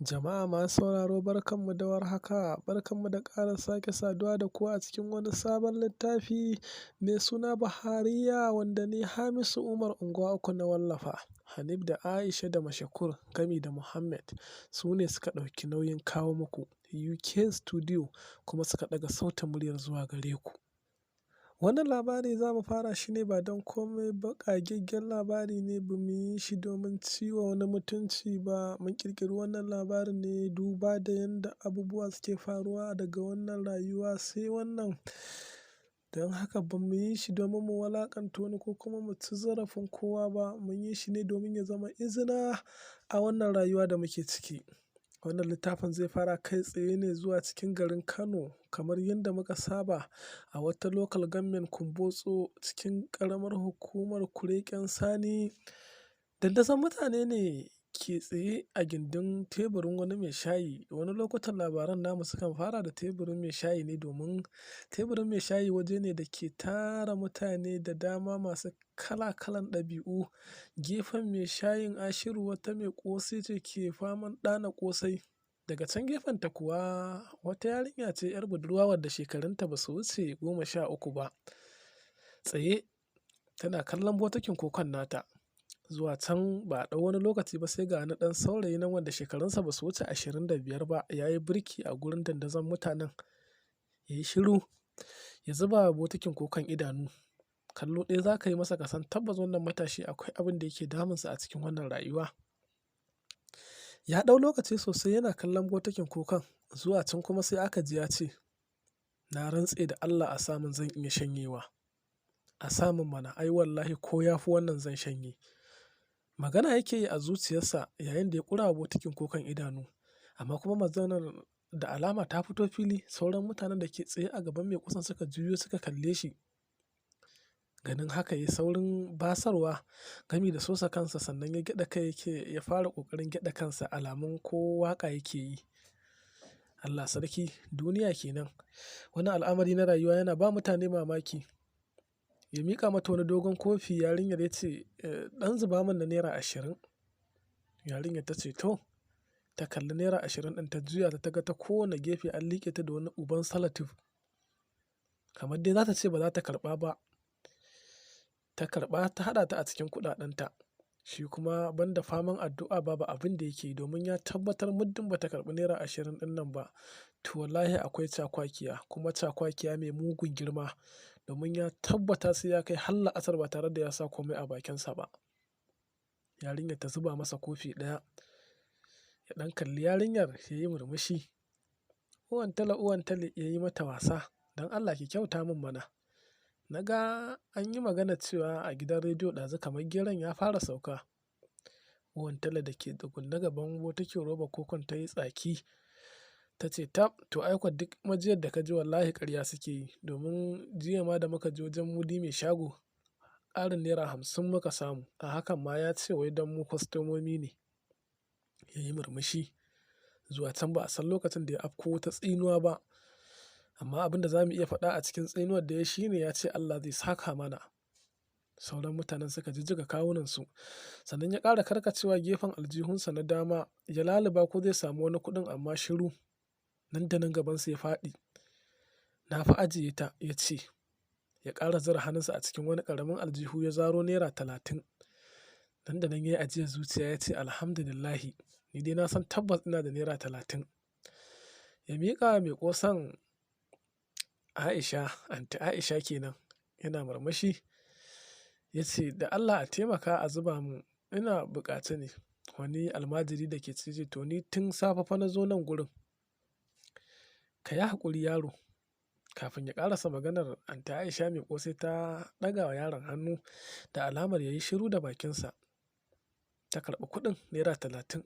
Jama'a masu sauraro barkanmu da warhaka, barkanmu da ƙara sake saduwa da ku a cikin wani sabon littafi mai suna Bahariya wanda ni Hamisu Umar Unguwa uku na wallafa. Hanif da Aisha da Mashakur gami da Muhammad su ne suka ɗauki nauyin kawo muku UK Studio kuma suka ɗaga sautin muryar zuwa gare ku. Wannan labari za mu fara shi ne ba don komai ba, ƙagaggen labari ne, ba mu yi shi domin ciwa wani mutunci ba. Mun ƙirƙiri wannan labarin ne duba da yadda abubuwa suke faruwa daga wannan rayuwa sai wannan. Don haka ba mu yi shi domin mu walaƙanta wani ko kuma mu ci zarafin kowa ba. Mun yi shi ne domin ya zama izina a wannan rayuwa da muke ciki. Wannan littafin zai fara kai tsaye ne zuwa cikin garin Kano kamar yadda muka saba a wata local government Kumbotso cikin ƙaramar hukumar Kureken Sani. Dandazon mutane ne ke tsaye a gindin teburin wani mai shayi. Wani lokutan labaran namu sukan fara da teburin mai shayi ne domin teburin mai shayi waje ne da ke tara mutane da dama masu kala-kalan ɗabi'u. Gefen mai shayin Ashiru wata mai ƙosai ce ke faman ɗana ƙosai. Daga can gefenta kuwa wata yarinya ce 'yar budurwa wadda shekarunta ba su wuce 13 ba. Tsaye tana kallon bokitin kokon nata. Zuwa can ba a ɗau wani lokaci ba sai ga wani ɗan saurayi nan wanda shekarunsa ba su wuce 25 ba ya yi birki a gurin dandazon mutanen. Ya yi shiru, ya zuba wa bokitin kokon idanu. Kallo ɗaya za ka yi masa ka san tabbas wannan matashi akwai abin da yake damunsa a cikin wannan rayuwa. Ya ɗau lokaci sosai yana kallon bokitin kokon. Zuwa can kuma sai aka ji ya ce, "Na rantse da Allah a samun zan iya shanyewa. A samun mana, ai wallahi ko ya fi wannan zan shanye." Magana yake yi a zuciyarsa yayin da ya ƙura wa bokitin kokon idanu. Amma kuma maganar da alama ta fito fili. Sauran mutanen da ke tsaye a gaban mai ƙosan suka juyo suka kalle shi. Ganin haka ya saurin basarwa gami da sosa kansa sannan ya gyaɗa kai ya fara ƙoƙarin gyaɗa kansa alamun ko waƙa yake yi. Allah sarki, duniya kenan. Wani al'amari na rayuwa yana ba mutane mamaki. Ya miƙa mata wani dogon kofi, yarinyar ya ce, "Ɗan zuba min na naira 20." Yarinyar ta ce, "To." Ta kalli naira 20 ɗin ta juya ta ga ta kowane gefe an liƙe ta da wani uban salatif. Kamar dai za ta ce ba za ta karɓa ba. Ta karɓa ta haɗa ta a cikin kuɗaɗenta. Shi kuma banda faman addu'a babu abin da yake yi domin ya tabbatar muddin ba ta karɓi naira 20 ɗin nan ba to wallahi akwai cakwakiya, kuma cakwakiya mai mugun girma domin ya tabbata sai ya kai har la'asar ba tare da ya sa komai a bakinsa ba. Yarinyar ta zuba masa kofi ɗaya. Ya ɗan kalli yarinyar ya yi murmushi. Uwan tale ya yi mata wasa. "Don Allah ki kyauta min mana. Na ga an yi magana cewa a gidan rediyo ɗazu kamar geron ya fara sauka." Uwan tale da ke tsugunne gaban bokitin roba kokon ta yi tsaki. Ta ce, "Tab, to ai kuwa duk majiyar da ka ji wallahi ƙarya suke yi domin jiya ma da muka je wajen Mudi mai shago ƙarin naira 50 muka samu. A hakan ma ya ce wai don mu kwastomomi ne." Ya yi murmushi. Zuwa can ba a san lokacin da ya afko ta tsinuwa ba. Amma abin da za mu iya faɗa a cikin tsinuwar da ya shi ne ya ce Allah zai saka mana. Sauran mutanen suka jijjiga kawunansu. Sannan ya ƙara karkacewa gefen aljihunsa na dama ya laluba ko zai samu wani kuɗin amma shiru. Nan da nan gabansa ya faɗi. "Na fi ajiye ta," ya ce. Ya ƙara zura hannunsa a cikin wani ƙaramin aljihu ya zaro naira 30. Nan da nan ya yi ajiyar zuciya ya ce, "Alhamdulillahi, ni dai na san tabbas ina da naira 30." Ya miƙa wa mai ƙosan Aisha, Anti Aisha kenan, yana murmushi. Ya ce, "Da Allah a taimaka a zuba mu, ina buƙata ne." Wani almajiri da ke ciki ce, "To ni tun safe fa na zo nan gurin." "Ka yi haƙuri yaro." Kafin ya ƙarasa maganar Anti Aisha mai ƙosai ta ɗaga wa yaron hannu da alamar ya yi shiru da bakinsa. Ta karɓi kuɗin naira 30.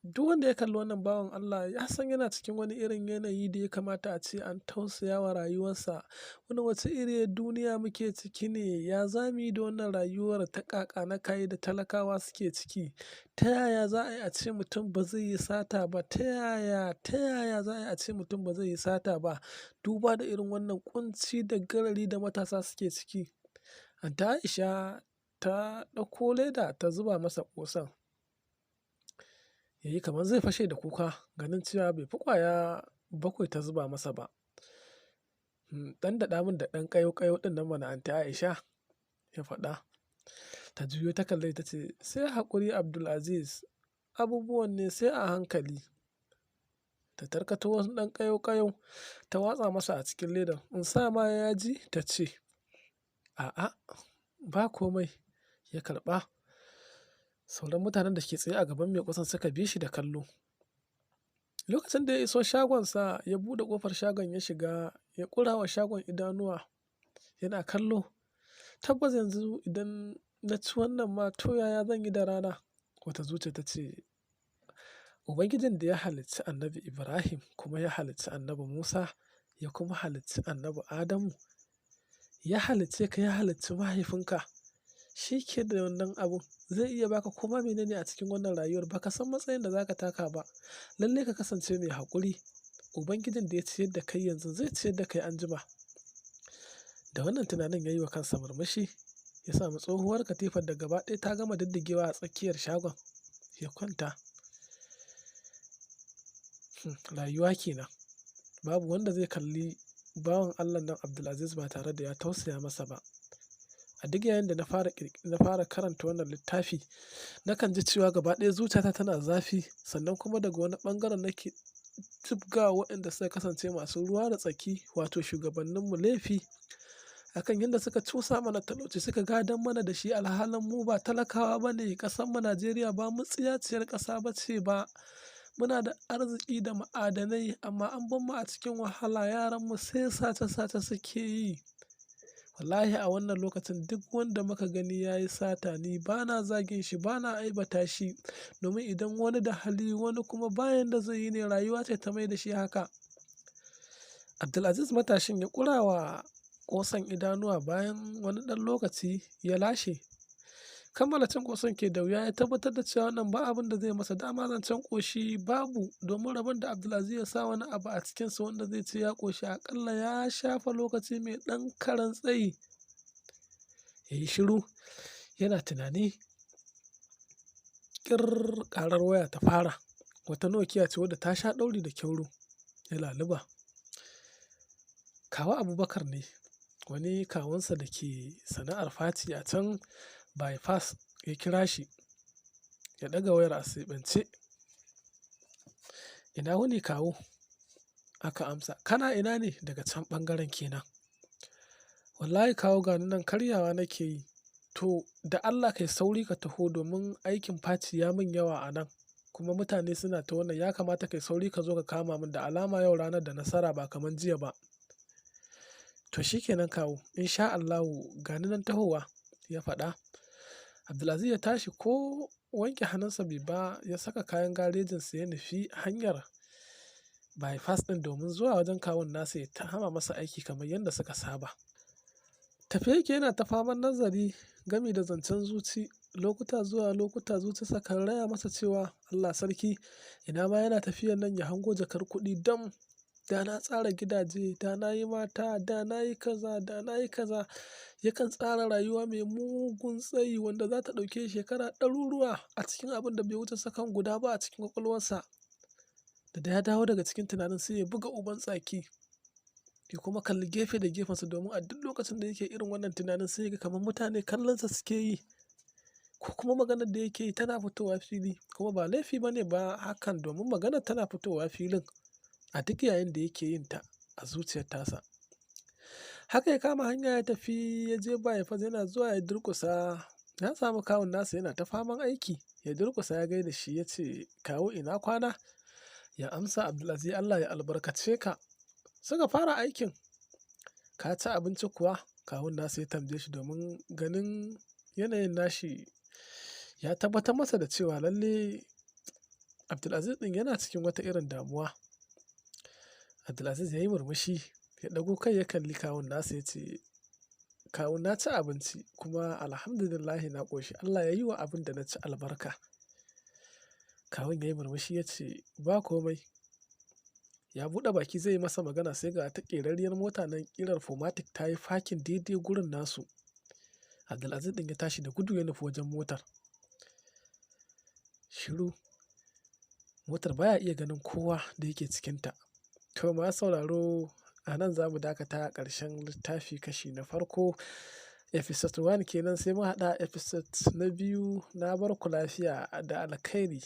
Duk wanda ya kalli wannan bawan Allah ya san yana cikin wani irin yanayi da ya kamata a ce an tausaya wa rayuwarsa. Wani wace iriyar duniya muke ciki ne? Ya za mu yi da wannan rayuwar ta ƙaƙa na kayi da talakawa suke ciki? Ta yaya za a yi a ce mutum ba zai yi sata ba? Ta yaya za a yi a ce mutum ba zai yi sata ba? Duba da irin wannan ƙunci da garari da matasa suke ciki. Anti Aisha ta ɗauko leda ta zuba masa ƙosan. ya yi kamar zai fashe da kuka ganin cewa bai fi ƙwaya bakwai ta zuba masa ba. Ɗan daɗa min da ɗan ƙayo-ƙayo ɗin nan mana anty Aisha, ya faɗa. Ta juyo ta kalle ta ce, sai haƙuri Abdulaziz, abubuwan ne sai a hankali. Ta tarkato wasu ɗan ƙayo-ƙayo ta watsa masa a cikin ledan. In sa ma yaji? Ta ce, a'a, ba komai. Ya karɓa. Sauran mutanen da ke tsaye a gaban mai ƙosan suka bi shi da kallo. Lokacin da ya iso shagonsa, ya buɗe ƙofar shagon ya shiga, ya ƙura wa shagon idanuwa yana kallo. Tabbas yanzu idan na ci wannan ma to yaya zan yi da rana? Wata zuciya ta ce, Ubangijin da ya halicci annabi Ibrahim kuma ya halicci annabi Musa ya kuma halicci annabi Adamu, ya halicce ka ya halicci mahaifinka, shi ke da wannan abun zai iya baka koma menene a cikin wannan rayuwar, baka san matsayin da zaka taka ba. Lallai ka kasance mai haƙuri. Ubangijin da ya ciyar da kai yanzu zai ciyar da kai anjima. Da wannan tunanin ya yi wa kansa murmushi, ya samu tsohuwar katifar da gaba ɗaya ta gama diddigewa a tsakiyar shagon, ya kwanta. Rayuwa kenan. Babu wanda zai kalli bawan Allah nan Abdulaziz ba tare da ya tausaya masa ba. A duk yayin da na fara karanta wannan littafi, nakan ji cewa gaba ɗaya zuciyata tana zafi, sannan kuma daga wani ɓangaren nake jibga waɗanda suka kasance masu ruwa da tsaki, wato shugabanninmu laifi akan yadda suka cusa mana talauci, suka gadon mana da shi alhalin mu ba talakawa ba ne. Ƙasanmu Najeriya ba mutsiyaciyar ƙasa ba ce ba. Muna da arziki da ma'adanai amma an bar mu a cikin wahala. Yaranmu sai sace-sace suke yi. Wallahi a wannan lokacin duk wanda muka gani ya yi sata ni ba na zagin shi, ba na aibata shi, domin idan wani da hali wani kuma bayan da zai yi ne, rayuwa ce ta mai da shi haka. Abdulaziz matashin ya ƙura wa ƙosan idanuwa, bayan wani ɗan lokaci ya lashe. Kammala cin ƙosan ke da wuya, ya tabbatar da cewa wannan ba abin da zai masa dama zancen ƙoshi babu, domin rabon da Abdulaziz ya sa wani abu a cikinsa wanda zai ce ya ƙoshi aƙalla ya shafa lokaci mai ɗan karan tsayi. Ya yi shiru yana tunani. Ƙarar waya ta fara. Wata Nokia ce wadda ta sha ɗauri da kyauro. Ya laluba. Kawu Abubakar ne, wani kawunsa da ke sana'ar faci a can bypass, ya kira shi. Ya ɗaga wayar a sibance. Ina wuni kawu? Aka amsa. Kana ina ne? Daga can ɓangaren kenan. Wallahi kawu gani nan karyawa nake yi. To da Allah kai sauri ka taho domin aikin faci ya min yawa a nan, kuma mutane suna ta wannan, ya kamata kai sauri ka zo ka kama min, da alama yau ranar da nasara ba kamar jiya ba. To shi kenan kawu, in sha Allahu gani nan tahowa, ya faɗa. Abdulaziz ya tashi ko wanke hannunsa bai ba, ya saka kayan garejinsa ya nufi hanyar bypass ɗin domin zuwa wajen kawun nasa ya hama masa aiki kamar yadda suka saba. Tafiya yake yana ta faman nazari gami da zancen zuci. Lokuta zuwa lokuta zuciyarsa kan raya masa cewa Allah sarki, ina ma yana tafiyan nan ya hango jakar kuɗi dam. Da na tsara gidaje, da na yi mata, da na yi kaza, da na yi kaza. Yakan tsara rayuwa mai mugun tsayi wanda za ta ɗauke shekara ɗaruruwa a cikin abin da bai wuce sakan guda ba a cikin ƙwaƙwalwarsa. Da ya dawo daga cikin tunanin sai ya buga uban tsaki, ya kuma kalli gefe da gefensa, domin a duk lokacin da yake irin wannan tunanin sai ya ga kamar mutane kallonsa suke yi, ko kuma maganar da yake yi tana fitowa fili, kuma ba laifi ba ne ba hakan, domin maganar tana fitowa filin a duk yayin da yake yin ta a zuciyar tasa. Haka ya kama hanya ya tafi, ya je bypass, yana zuwa ya durƙusa. Ya samu kawun nasa yana ta faman aiki. Ya durƙusa ya gaida shi, ya ce, kawu ina kwana? Ya amsa, Abdulaziz Allah ya albarkace ka. Suka fara aikin. Ka ci abinci kuwa? Kawun nasa ya tambaye shi, domin ganin yanayin nashi ya tabbatar masa da cewa lalle Abdulaziz ɗin yana cikin wata irin damuwa. Abdulaziz ya yi murmushi, ya ɗago kai ya kalli kawun nasa ya ce, kawu na ci abinci kuma alhamdulillah na ƙoshi. Allah ya yi wa abin da na ci albarka. Kawun ya yi murmushi ya ce, ba komai. Ya buɗe baki zai yi masa magana, sai ga ta ƙerarriyar mota nan ƙirar Formatic ta yi fakin daidai gurin nasu. Abdulaziz ɗin ya tashi da gudu ya nufi wajen motar. Shiru. motar baya iya ganin kowa da yake cikinta. To masu sauraro a nan za mu dakata a ƙarshen littafi kashi na farko. Episode 1 kenan, sai mu haɗa episode na biyu. Na bar ku lafiya da alkhairi.